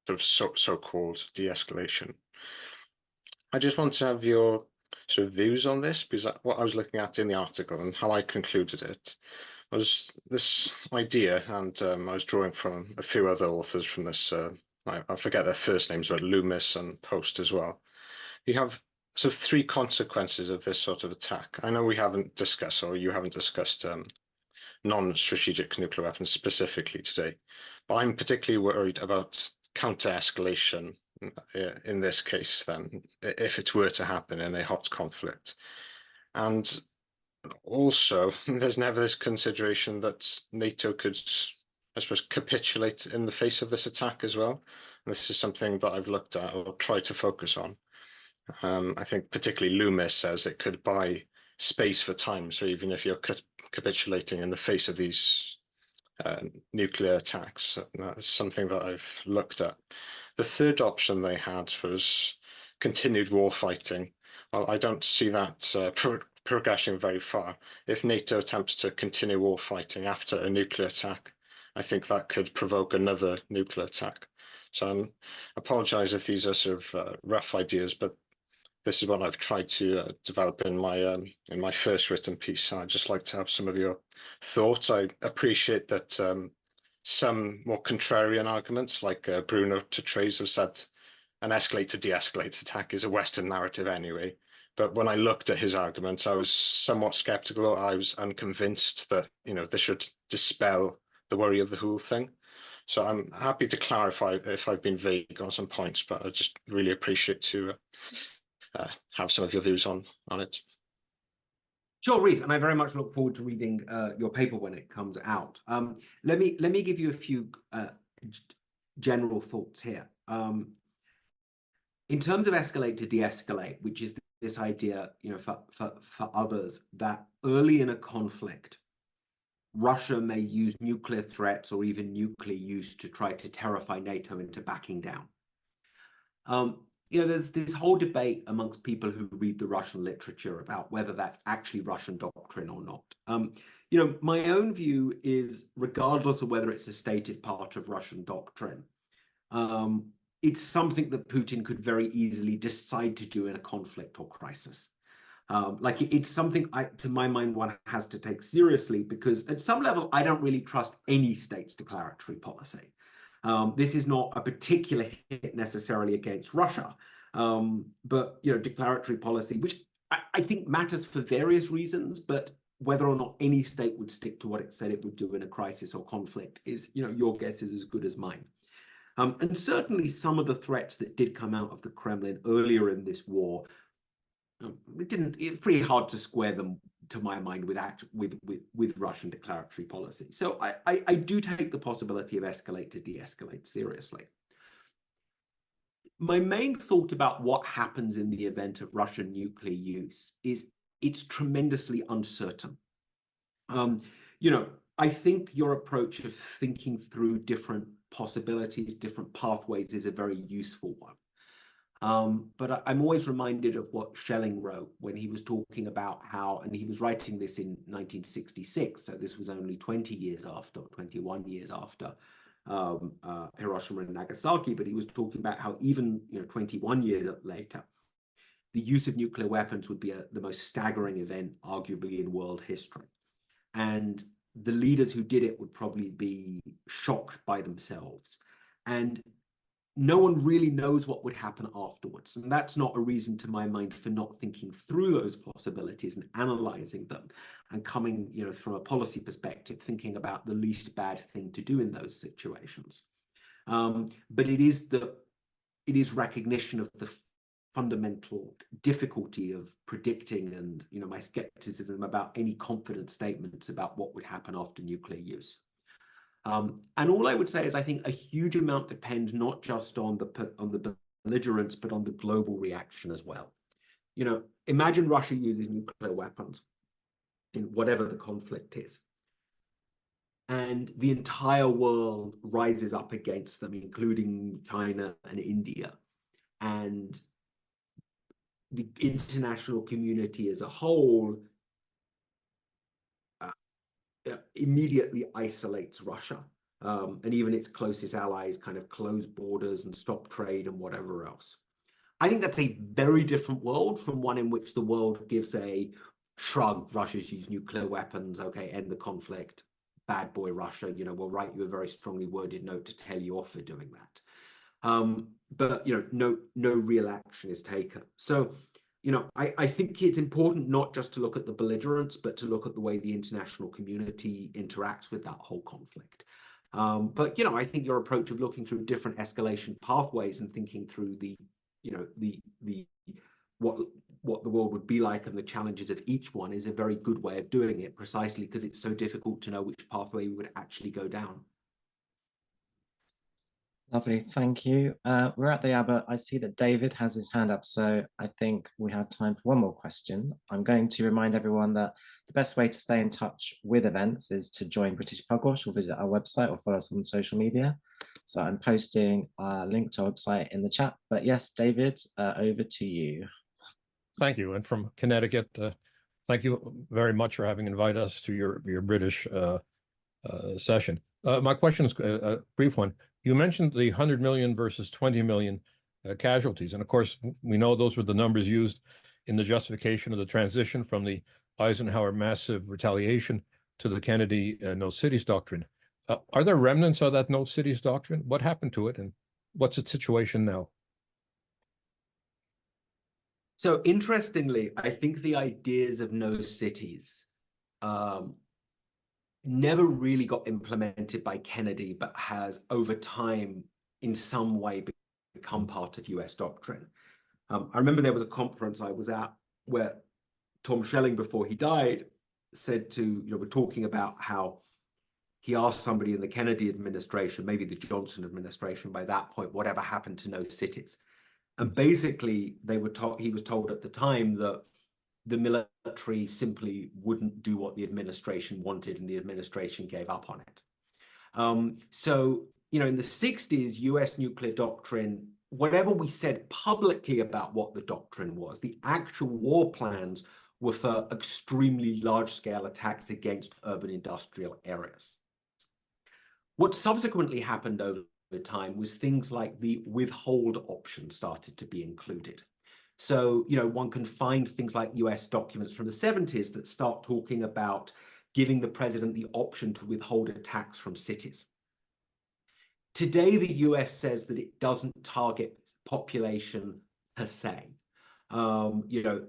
F: sort of so-called de-escalation. I just want to have your sort of views on this, because what I was looking at in the article and how I concluded it was this idea, and I was drawing from a few other authors from this, I forget their first names, but Loomis and Post as well. You have sort of three consequences of this sort of attack. I know we haven't discussed, or you haven't discussed non-strategic nuclear weapons specifically today, but I'm particularly worried about counter-escalation in this case, then, if it were to happen in a hot conflict. And also, there's never this consideration that NATO could, I suppose, capitulate in the face of this attack as well. And this is something that I've looked at or tried to focus on. I think particularly Loomis says it could buy space for time. So even if you're capitulating in the face of these nuclear attacks, that's something that I've looked at. The third option they had was continued war fighting. Well, I don't see that progressing very far. If NATO attempts to continue war fighting after a nuclear attack, I think that could provoke another nuclear attack. So I apologize if these are sort of rough ideas, but this is what I've tried to develop in my first written piece. So I'd just like to have some of your thoughts. I appreciate that some more contrarian arguments, like Bruno Tetrays have said, an escalate to de-escalate attack is a Western narrative anyway. But when I looked at his arguments, I was somewhat skeptical. I was unconvinced that, this should dispel the worry of the whole thing. So I'm happy to clarify if I've been vague on some points, but I just really appreciate to have some of your views on it.
B: Sure, Reese, and I very much look forward to reading your paper when it comes out. Let me give you a few general thoughts here. In terms of escalate to de-escalate, which is this idea, for others, that early in a conflict, Russia may use nuclear threats or even nuclear use to try to terrify NATO into backing down. There's this whole debate amongst people who read the Russian literature about whether that's actually Russian doctrine or not. My own view is, regardless of whether it's a stated part of Russian doctrine, it's something that Putin could very easily decide to do in a conflict or crisis. It's something, to my mind, one has to take seriously, because at some level, I don't really trust any state's declaratory policy. This is not a particular hit necessarily against Russia, but declaratory policy, which I think matters for various reasons, but whether or not any state would stick to what it said it would do in a crisis or conflict is, your guess is as good as mine. And certainly some of the threats that did come out of the Kremlin earlier in this war, it's pretty hard to square them, to my mind, with Russian declaratory policy. So I do take the possibility of escalate to de-escalate seriously. My main thought about what happens in the event of Russian nuclear use is it's tremendously uncertain. I think your approach of thinking through different possibilities, different pathways, is a very useful one. But I'm always reminded of what Schelling wrote when he was talking about how, and he was writing this in 1966, so this was only 20 years after, 21 years after Hiroshima and Nagasaki, but he was talking about how even 21 years later, the use of nuclear weapons would be the most staggering event, arguably, in world history. And the leaders who did it would probably be shocked by themselves. And no one really knows what would happen afterwards. And that's not a reason, to my mind, for not thinking through those possibilities and analyzing them and coming, from a policy perspective, thinking about the least bad thing to do in those situations. But it is recognition of the fundamental difficulty of predicting, and my skepticism about any confident statements about what would happen after nuclear use. And all I would say is, I think a huge amount depends not just on the belligerents, but on the global reaction as well. Imagine Russia uses nuclear weapons in whatever the conflict is, and the entire world rises up against them, including China and India, and the international community as a whole immediately isolates Russia, and even its closest allies kind of close borders and stop trade and whatever else. I think that's a very different world from one in which the world gives a shrug. Russia's used nuclear weapons, okay, end the conflict, bad boy Russia, we'll write you a very strongly worded note to tell you off for doing that. But no real action is taken. So I think it's important not just to look at the belligerents, but to look at the way the international community interacts with that whole conflict. But I think your approach of looking through different escalation pathways and thinking through what the world would be like and the challenges of each one is a very good way of doing it, precisely because it's so difficult to know which pathway we would actually go down.
C: Lovely, thank you. We're at the hour. I see that David has his hand up, so I think we have time for one more question. I'm going to remind everyone that the best way to stay in touch with events is to join British Pugwash or visit our website or follow us on social media. So I'm posting a link to our website in the chat. But yes, David, over to you.
G: Thank you. And from Connecticut, thank you very much for having invited us to your British session. My question is a brief one. You mentioned the 100 million versus 20 million casualties. And of course, we know those were the numbers used in the justification of the transition from the Eisenhower massive retaliation to the Kennedy no cities doctrine. Are there remnants of that no cities doctrine? What happened to it, and what's its situation now?
B: So interestingly, I think the ideas of no cities never really got implemented by Kennedy, but has over time in some way become part of US doctrine. I remember there was a conference I was at where Tom Schelling, before he died, said to, we're talking about how he asked somebody in the Kennedy administration, maybe the Johnson administration by that point, whatever happened to no cities. And basically he was told at the time that the military simply wouldn't do what the administration wanted, and the administration gave up on it. So, in the 60s, US nuclear doctrine, whatever we said publicly about what the doctrine was, the actual war plans were for extremely large-scale attacks against urban industrial areas. What subsequently happened over time was things like the withhold option started to be included. So, one can find things like US documents from the 70s that start talking about giving the president the option to withhold attacks from cities. Today, the US says that it doesn't target population per se. The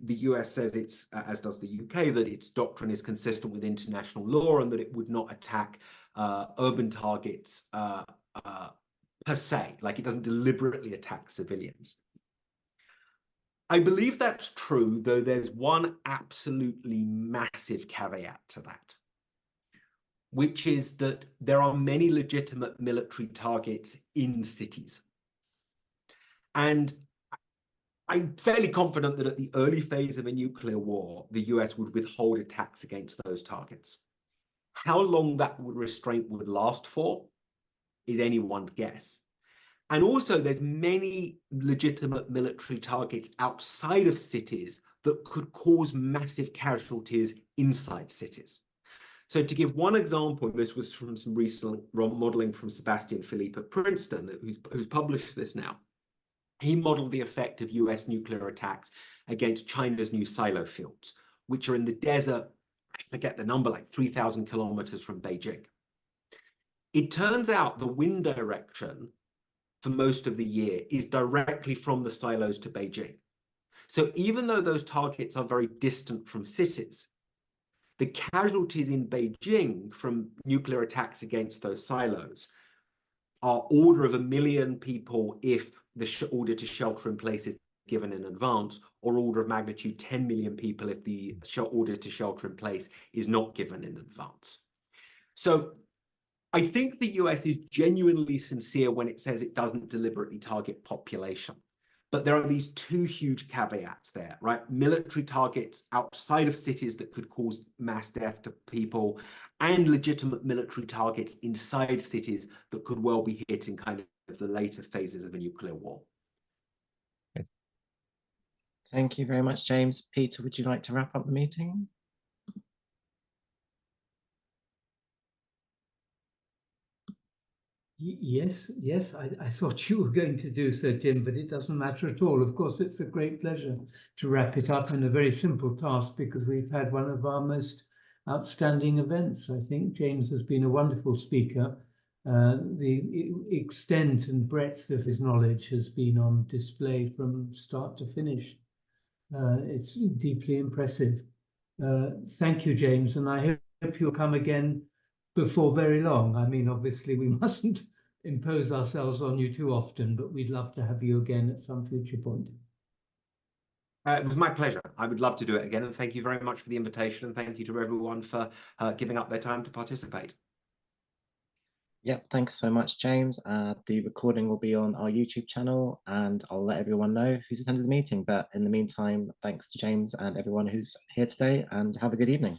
B: US says it's, as does the UK, that its doctrine is consistent with international law and that it would not attack urban targets per se, like it doesn't deliberately attack civilians. I believe that's true, though there's one absolutely massive caveat to that, which is that there are many legitimate military targets in cities. And I'm fairly confident that at the early phase of a nuclear war, the US would withhold attacks against those targets. How long that restraint would last for is anyone's guess. And also, there's many legitimate military targets outside of cities that could cause massive casualties inside cities. So to give one example, this was from some recent modeling from Sebastian Philippe at Princeton, who's published this now. He modeled the effect of US nuclear attacks against China's new silo fields, which are in the desert, I forget the number, like 3,000 kilometers from Beijing. It turns out the wind direction for most of the year is directly from the silos to Beijing. So even though those targets are very distant from cities, the casualties in Beijing from nuclear attacks against those silos are order of 1 million people if the order to shelter in place is given in advance, or order of magnitude 10 million people if the order to shelter in place is not given in advance. So I think the US is genuinely sincere when it says it doesn't deliberately target population. But there are these two huge caveats there, right? Military targets outside of cities that could cause mass death to people, and legitimate military targets inside cities that could well be hit in kind of the later phases of a nuclear war.
C: Thank you very much, James. Peter, would you like to wrap up the meeting?
A: Yes, I thought you were going to do so, Tim, but it doesn't matter at all. Of course, it's a great pleasure to wrap it up, in a very simple task, because we've had one of our most outstanding events. I think James has been a wonderful speaker. The extent and breadth of his knowledge has been on display from start to finish. It's deeply impressive. Thank you, James, and I hope you'll come again before very long. I mean, obviously, we mustn't impose ourselves on you too often, but we'd love to have you again at some future point.
B: It was my pleasure. I would love to do it again, and thank you very much for the invitation, and thank you to everyone for giving up their time to participate.
C: Yep, thanks so much, James. The recording will be on our YouTube channel, and I'll let everyone know who's attended the meeting. But in the meantime, thanks to James and everyone who's here today, and have a good evening.